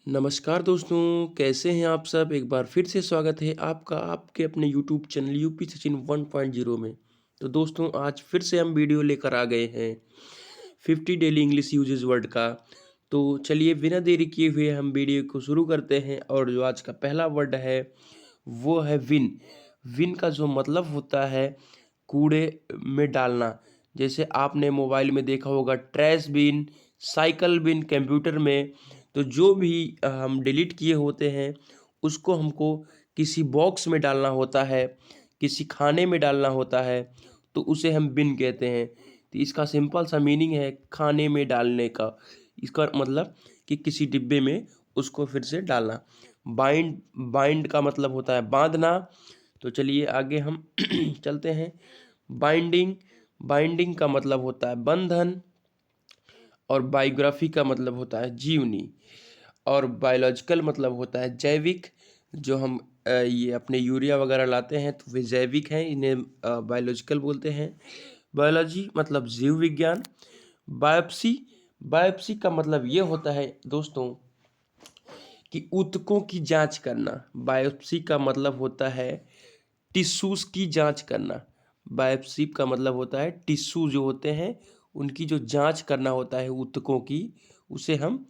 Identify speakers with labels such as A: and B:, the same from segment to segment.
A: नमस्कार दोस्तों, कैसे हैं आप सब? एक बार फिर से स्वागत है आपका आपके अपने यूट्यूब चैनल यूपी सचिन 1.0 में। तो दोस्तों आज फिर से हम वीडियो लेकर आ गए हैं 50 डेली इंग्लिश यूजेस वर्ड का। तो चलिए बिना देरी किए हुए हम वीडियो को शुरू करते हैं और जो आज का पहला वर्ड है वो है विन। विन का जो मतलब होता है कूड़े में डालना। जैसे आपने मोबाइल में देखा होगा ट्रैश बिन, साइकिल बिन, कंप्यूटर में। तो जो भी हम डिलीट किए होते हैं उसको हमको किसी बॉक्स में डालना होता है, किसी खाने में डालना होता है, तो उसे हम बिन कहते हैं। तो इसका सिंपल सा मीनिंग है खाने में डालने का। इसका मतलब कि किसी डिब्बे में उसको फिर से डालना। बाइंड बाइंड का मतलब होता है बांधना। तो चलिए आगे हम चलते हैं। बाइंडिंग बाइंडिंग का मतलब होता है बंधन। और बायोग्राफी का मतलब होता है जीवनी। और बायोलॉजिकल मतलब होता है जैविक। जो हम ये अपने यूरिया वगैरह लाते हैं तो वे जैविक हैं, इन्हें बायोलॉजिकल बोलते हैं। बायोलॉजी मतलब जीव विज्ञान। बायोप्सी बायोप्सी का मतलब ये होता है दोस्तों कि ऊतकों की जांच करना। बायोप्सी का मतलब होता है टिश्यूज की जांच करना। बायोप्सी का मतलब होता है टिश्यू जो होते हैं उनकी जो जांच करना होता है ऊतकों की, उसे हम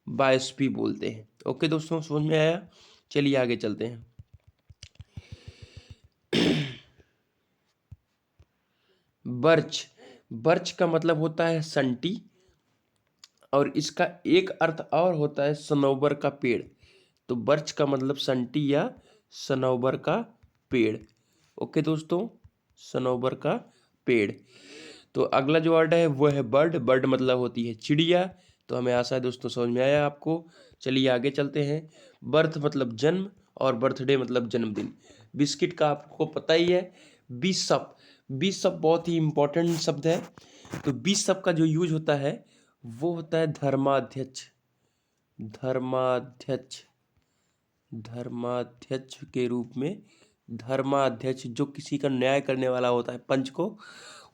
A: बायोप्सी बोलते हैं। ओके दोस्तों, समझ में आया? चलिए आगे चलते हैं। बर्च बर्च का मतलब होता है संटी। और इसका एक अर्थ और होता है सनौबर का पेड़। तो बर्च का मतलब संटी या सनौबर का पेड़। ओके दोस्तों, सनौबर का पेड़। तो अगला जो वर्ड है वो है बर्ड। बर्ड मतलब होती है चिड़िया। तो हमें आशा है दोस्तों समझ में आया आपको। चलिए आगे चलते हैं। बर्थ मतलब जन्म और बर्थडे मतलब जन्मदिन। बिस्किट का आपको पता ही है। बिशप बिशप बहुत ही इम्पोर्टेंट शब्द है। तो बिशप का जो यूज होता है वो होता है धर्माध्यक्ष। धर्माध्यक्ष धर्माध्यक्ष के रूप में। धर्माध्यक्ष जो किसी का न्याय करने वाला होता है, पंच को,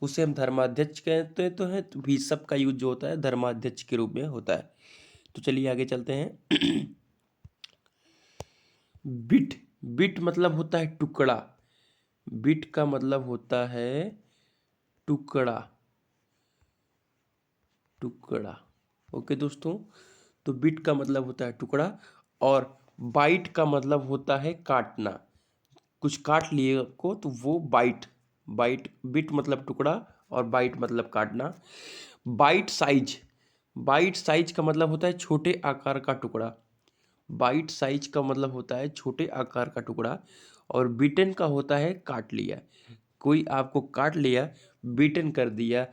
A: उसे हम धर्माध्यक्ष कहते तो हैं। तो भी सबका यूज जो होता है धर्माध्यक्ष के रूप में होता है। तो चलिए आगे चलते हैं। बिट बिट मतलब होता है टुकड़ा। बिट का मतलब होता है टुकड़ा। टुकड़ा। ओके दोस्तों, तो बिट का मतलब होता है टुकड़ा। और बाइट का मतलब होता है काटना। कुछ काट लिए आपको तो वो बाइट। बाइट बिट मतलब टुकड़ा और बाइट मतलब काटना। बाइट साइज बाइट साइज का मतलब होता है छोटे आकार का टुकड़ा। बाइट साइज का मतलब होता है छोटे आकार का टुकड़ा। और बीटन का होता है काट लिया। कोई आपको काट लिया, बीटन कर दिया,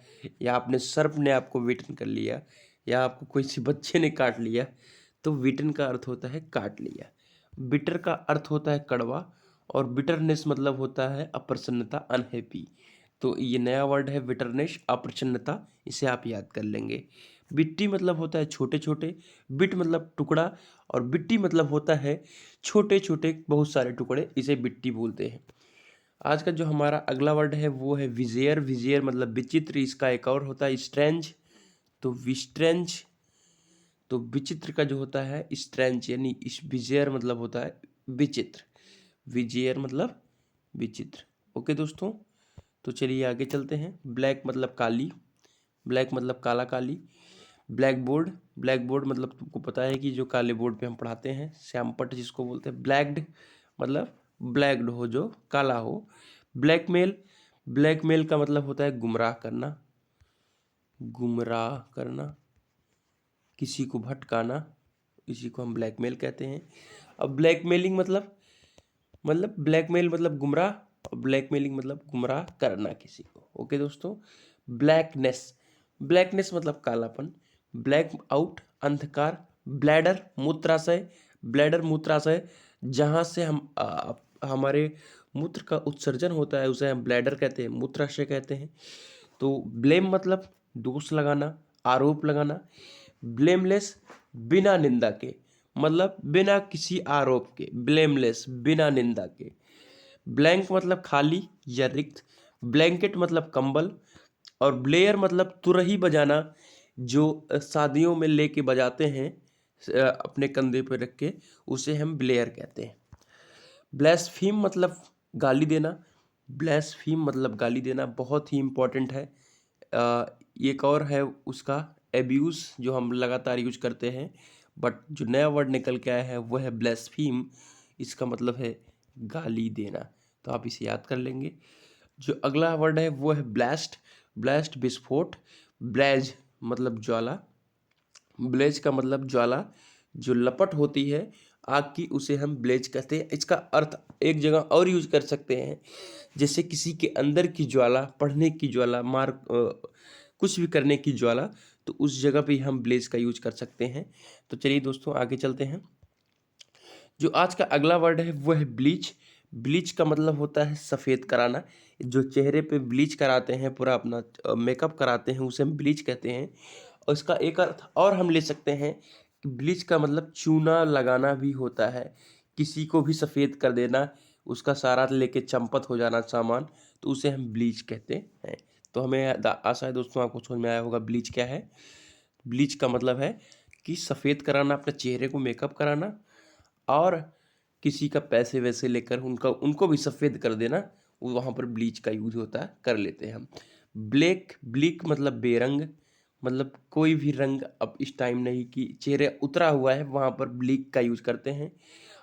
A: या आपने सर्प ने आपको बीटन कर लिया, या आपको कोई सी बच्चे ने काट लिया, तो बीटन का अर्थ होता है काट लिया। बिटर का अर्थ होता है कड़वा। और बिटरनेस मतलब होता है अप्रसन्नता, अनहैप्पी। तो ये नया वर्ड है बिटरनेस, अप्रसन्नता। इसे आप याद कर लेंगे। बिट्टी मतलब होता है छोटे छोटे। बिट मतलब टुकड़ा। और बिट्टी मतलब होता है छोटे छोटे बहुत सारे टुकड़े, इसे बिट्टी बोलते हैं। आज का जो हमारा अगला वर्ड है वो है विजेयर। विजेयर मतलब विचित्र। इसका एक और होता है स्ट्रेंज। तो विस्ट्रेंज। तो विचित्र का जो होता है स्ट्रेंज, यानी इस विजेयर मतलब होता है विचित्र। विजेयर मतलब विचित्र। ओके दोस्तों, तो चलिए आगे चलते हैं। ब्लैक मतलब काली। ब्लैक मतलब काला काली। ब्लैक बोर्ड ब्लैक बोर्ड मतलब तुमको पता है कि जो काले बोर्ड पे हम पढ़ाते हैं, श्यामपट्ट जिसको बोलते हैं। ब्लैक्ड मतलब ब्लैक्ड हो, जो काला हो। ब्लैकमेल ब्लैकमेल का मतलब होता है गुमराह करना। गुमराह करना, किसी को भटकाना, इसी को हम ब्लैकमेल कहते हैं। अब ब्लैकमेलिंग मतलब ब्लैकमेल मतलब गुमराह, और ब्लैकमेलिंग मतलब गुमराह करना किसी को। ओके दोस्तों। ब्लैकनेस ब्लैकनेस मतलब कालापन। ब्लैक आउट अंधकार। ब्लैडर मूत्राशय। ब्लैडर मूत्राशय जहाँ से हमारे मूत्र का उत्सर्जन होता है उसे हम ब्लैडर कहते हैं, मूत्राशय कहते हैं। तो ब्लेम मतलब दोष लगाना, आरोप लगाना। ब्लेमलेस बिना निंदा के, मतलब बिना किसी आरोप के, ब्लेमलेस बिना निंदा के। ब्लैंक मतलब खाली या रिक्त। ब्लैंकेट मतलब कंबल। और ब्लेयर मतलब तुरही बजाना, जो शादियों में लेके बजाते हैं अपने कंधे पे रख के, उसे हम ब्लेयर कहते हैं। ब्लेस्फीम मतलब गाली देना। ब्लेस्फीम मतलब गाली देना, बहुत ही इम्पोर्टेंट है। एक और है उसका एब्यूज़, जो हम लगातार यूज करते हैं, बट जो नया वर्ड निकल के आया है वो है ब्लेस्फीम। इसका मतलब है गाली देना, तो आप इसे याद कर लेंगे। जो अगला वर्ड है वो है ब्लास्ट। ब्लास्ट विस्फोट। ब्लेज मतलब ज्वाला। ब्लेज का मतलब ज्वाला, जो लपट होती है आग की, उसे हम ब्लेज कहते हैं। इसका अर्थ एक जगह और यूज कर सकते हैं, जैसे किसी के अंदर की ज्वाला, पढ़ने की ज्वाला, कुछ भी करने की ज्वाला, तो उस जगह पे हम ब्लेज का यूज कर सकते हैं। तो चलिए दोस्तों आगे चलते हैं। जो आज का अगला वर्ड है वो है ब्लीच। ब्लीच का मतलब होता है सफ़ेद कराना। जो चेहरे पे ब्लीच कराते हैं, पूरा अपना मेकअप कराते हैं, उसे हम ब्लीच कहते हैं। और इसका एक अर्थ और हम ले सकते हैं कि ब्लीच का मतलब चूना लगाना भी होता है, किसी को भी सफ़ेद कर देना, उसका सारा लेके चंपत हो जाना सामान, तो उसे हम ब्लीच कहते हैं। तो हमें आशा है दोस्तों आपको समझ में आया होगा ब्लीच क्या है। ब्लीच का मतलब है कि सफ़ेद कराना, अपने चेहरे को मेकअप कराना, और किसी का पैसे वैसे लेकर उनको भी सफ़ेद कर देना, वहाँ पर ब्लीच का यूज होता है, कर लेते हैं हम। ब्लैक ब्लिक मतलब बेरंग, मतलब कोई भी रंग अब इस टाइम नहीं कि चेहरे उतरा हुआ है, वहाँ पर ब्लिक का यूज करते हैं।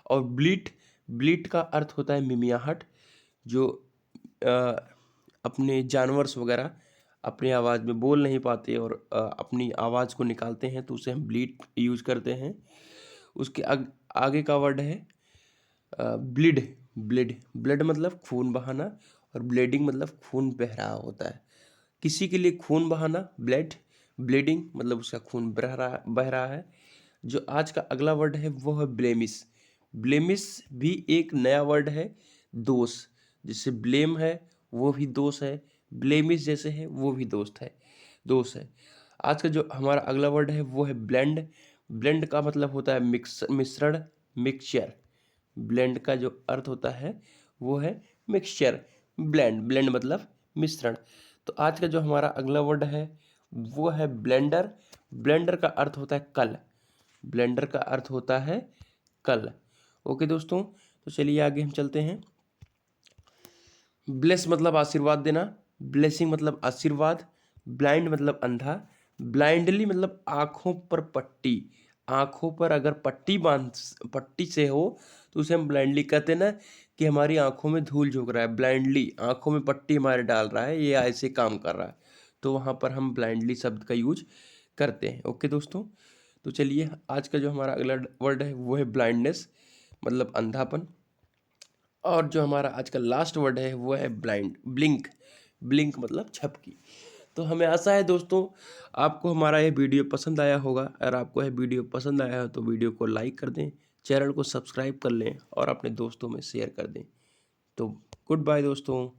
A: और ब्लीट, ब्लीट का अर्थ होता है मिमियाहट। जो अ, अपने जानवर्स वगैरह अपनी आवाज़ में बोल नहीं पाते और अपनी आवाज़ को निकालते हैं, तो उसे हम ब्लीट यूज करते हैं। उसके आगे का वर्ड है ब्लीड। ब्लीड, ब्लड मतलब खून बहाना, और ब्लीडिंग मतलब खून बह रहा होता है। किसी के लिए खून बहाना, ब्लड। ब्लीडिंग मतलब उसका खून बह रहा है। जो आज का अगला वर्ड है वो है ब्लेमिस। ब्लेमिस भी एक नया वर्ड है, दोष। जैसे ब्लेम है वो भी दोष है, ब्लेमिस जैसे है वो भी दोस्त है, दोष है। आज का जो हमारा अगला वर्ड है वो है ब्लेंड। ब्लेंड का मतलब होता है मिश्रण, मिक्सचर। ब्लेंड का जो अर्थ होता है वो है मिक्सचर। ब्लेंड, ब्लेंड मतलब मिश्रण। तो आज का जो हमारा अगला वर्ड है वो है ब्लेंडर। ब्लेंडर का अर्थ होता है कल। ब्लेंडर का अर्थ होता है कल। ओके दोस्तों, तो चलिए आगे हम चलते हैं। ब्लेस मतलब आशीर्वाद देना। ब्लेसिंग मतलब आशीर्वाद। ब्लाइंड मतलब अंधा। ब्लाइंडली मतलब आँखों पर पट्टी। आँखों पर अगर पट्टी से हो तो उसे हम ब्लाइंडली कहते हैं ना, कि हमारी आँखों में धूल झोंक रहा है, ब्लाइंडली आँखों में पट्टी हमारे डाल रहा है, ये ऐसे काम कर रहा है, तो वहाँ पर हम ब्लाइंडली शब्द का यूज करते हैं। ओके दोस्तों, तो चलिए आज का जो हमारा अगला वर्ड है वो है ब्लाइंडनेस, मतलब अंधापन। और जो हमारा आज का लास्ट वर्ड है वो है ब्लिंक। ब्लिंक मतलब झपकी। तो हमें आशा है दोस्तों आपको हमारा ये वीडियो पसंद आया होगा। अगर आपको यह वीडियो पसंद आया हो तो वीडियो को लाइक कर दें, चैनल को सब्सक्राइब कर लें और अपने दोस्तों में शेयर कर दें। तो गुड बाय दोस्तों।